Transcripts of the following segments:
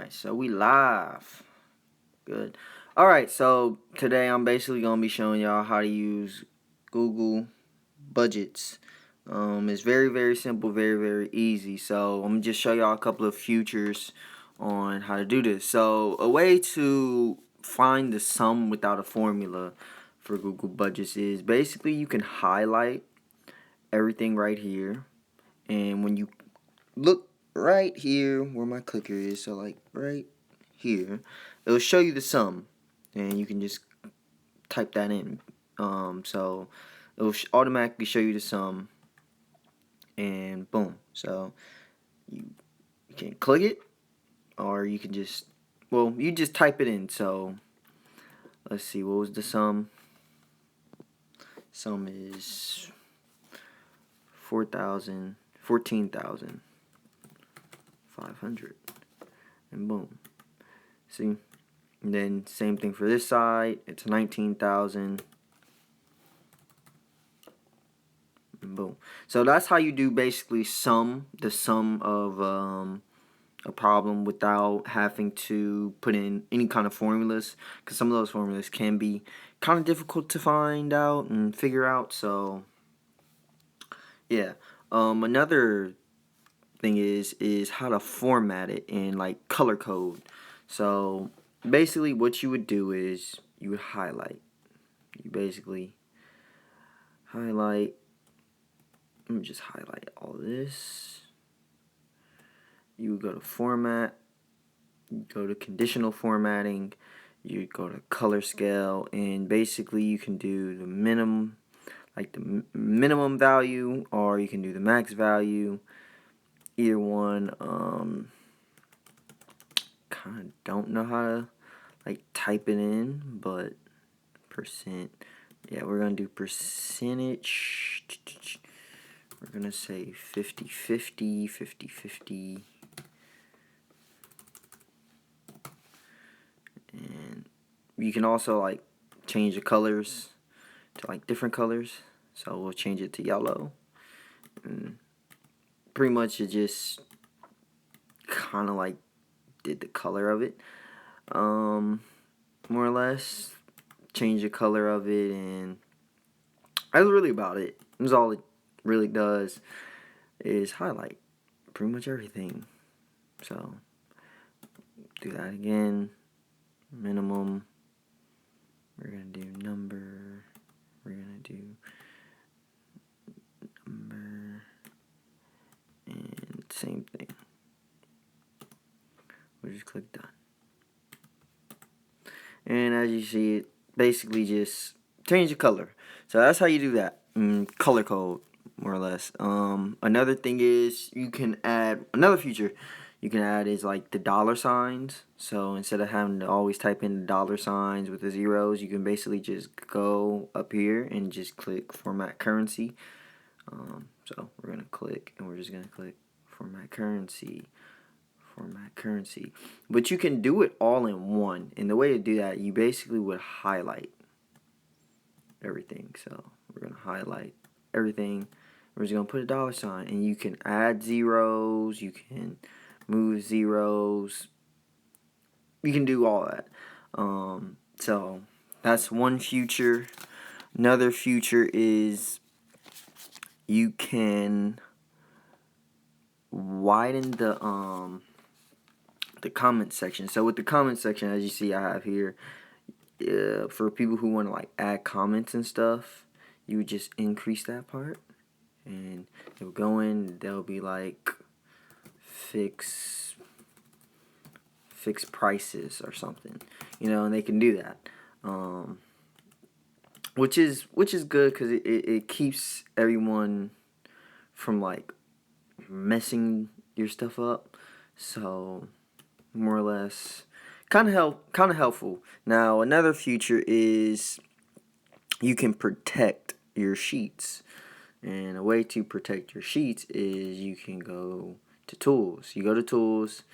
Alright, so we live. Good. Alright, so today I'm basically going to be showing y'all how to use Google Budgets. It's very, very simple, very, very easy. So I'm going to just show y'all a couple of futures on how to do this. So a way to find the sum without a formula for Google Budgets is basically you can highlight everything right here. And when you look right here where my clicker is, so like right here, it'll show you the sum, and you can just type that in. So it'll automatically show you the sum, and boom. So you can click it, or you can just, well, you just type it in. So let's see, what was the sum? Sum is 14,500, and boom. See? And then same thing for this side. It's 19,000. Boom. So that's how you do basically the sum of a problem without having to put in any kind of formulas, because some of those formulas can be kind of difficult to find out and figure out. So yeah. Another thing is how to format it in like color code. So basically what you would do is you would highlight. You basically highlight. Let me just highlight all this. You would go to format, you go to conditional formatting, you go to color scale, and basically you can do the minimum, like the minimum value, or you can do the max value. Either one. Kind of don't know how to like type it in, but percent. Yeah, we're gonna do percentage. We're gonna say 50-50, 50-50. And you can also like change the colors to like different colors. So we'll change it to yellow. And pretty much it just kind of like did the color of it. More or less change the color of it, and that's really about it. That's all it really does is highlight pretty much everything. So do that again. Minimum. We're gonna do number. We're gonna do number, and same thing. We'll just click done. And as you see, it basically just change the color. So that's how you do that. Color code, more or less. Another thing is you can add another feature. You can add is like the dollar signs. So instead of having to always type in the dollar signs with the zeros, you can basically just go up here and just click format currency. So we're gonna click, and we're just gonna click format currency. Format currency. But you can do it all in one. And the way to do that, you basically would highlight everything. So we're going to highlight everything. We're just going to put a dollar sign. And you can add zeros. You can move zeros. You can do all that. So that's one feature. Another feature is you can widen the comment section. So with the comment section, as you see, I have here, for people who want to like add comments and stuff, you would just increase that part, and it'll go in. There'll be like fixed prices or something, and they can do that, which is good because it keeps everyone from like messing your stuff up. So more or less kind of helpful. Now another feature is you can protect your sheets, and a way to protect your sheets is you can go to tools. You go to tools,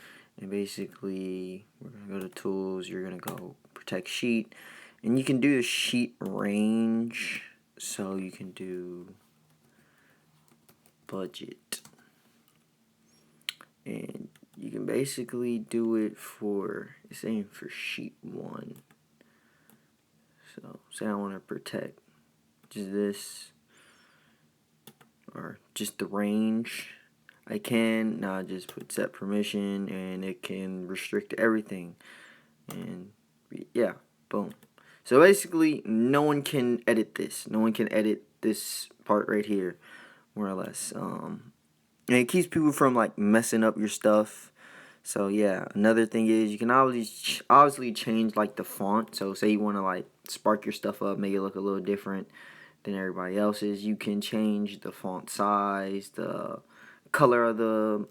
and basically we're gonna go to tools. You're gonna go protect sheet, and you can do the sheet range. So you can do budget, and you can basically do it for, it's saying for sheet 1. So say I want to protect just this, or just the range. I can now just put set permission, and it can restrict everything. And yeah, boom. So basically, no one can edit this. No one can edit this part right here, more or less. And it keeps people from like messing up your stuff. So yeah, another thing is you can obviously change like the font. So say you want to like spark your stuff up, make it look a little different than everybody else's. You can change the font size, the color of the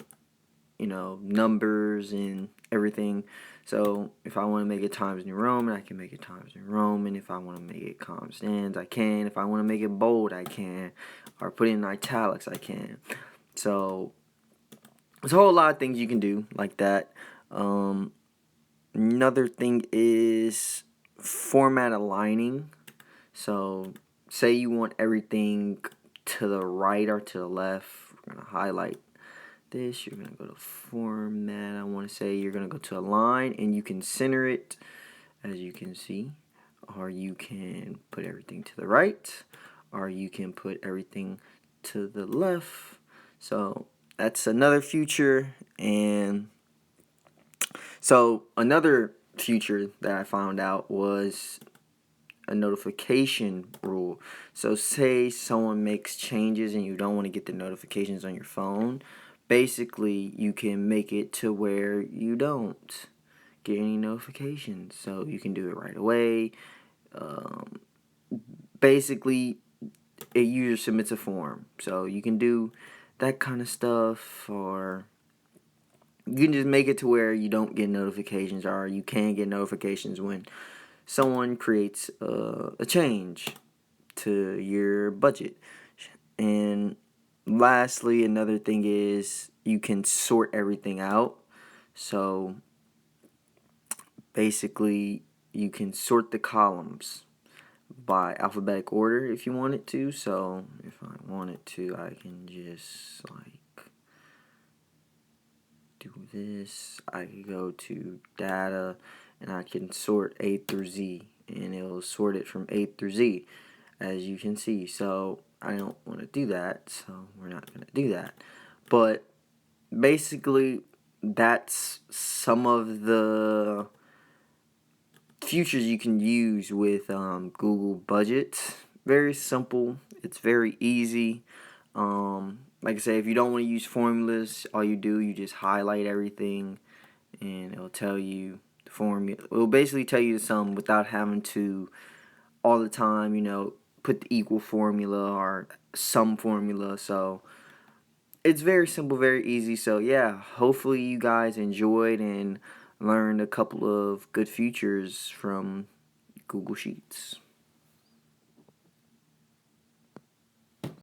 numbers and everything. So if I want to make it Times New Roman, I can make it Times New Roman. If I want to make it Comic Sans, I can. If I want to make it bold, I can. Or put it in italics, I can. So there's a whole lot of things you can do like that. Another thing is format aligning. So say you want everything to the right or to the left. We're going to highlight this. You're going to go to format. I want to say you're going to go to align, and you can center it, as you can see. Or you can put everything to the right, or you can put everything to the left. So that's another feature. And so another feature that I found out was a notification rule. So say someone makes changes and you don't want to get the notifications on your phone. Basically, you can make it to where you don't get any notifications. So you can do it right away. Basically, a user submits a form. So you can do that kind of stuff, or you can just make it to where you don't get notifications, or you can get notifications when someone creates a change to your budget. And lastly, another thing is you can sort everything out. So basically, you can sort the columns by alphabetic order if you wanted to. So if I wanted to, I can just like do this. I can go to data, and I can sort A through Z, and it'll sort it from A through Z, as you can see. So I don't want to do that, so we're not going to do that. But basically, that's some of the features you can use with Google Budget. Very simple. It's very easy. Like I say, if you don't want to use formulas, all you do, you just highlight everything, and it'll tell you the formula. It will basically tell you the sum without having to all the time, put the equal formula or sum formula. So it's very simple, very easy. So yeah, hopefully you guys enjoyed and learned a couple of good features from Google Sheets.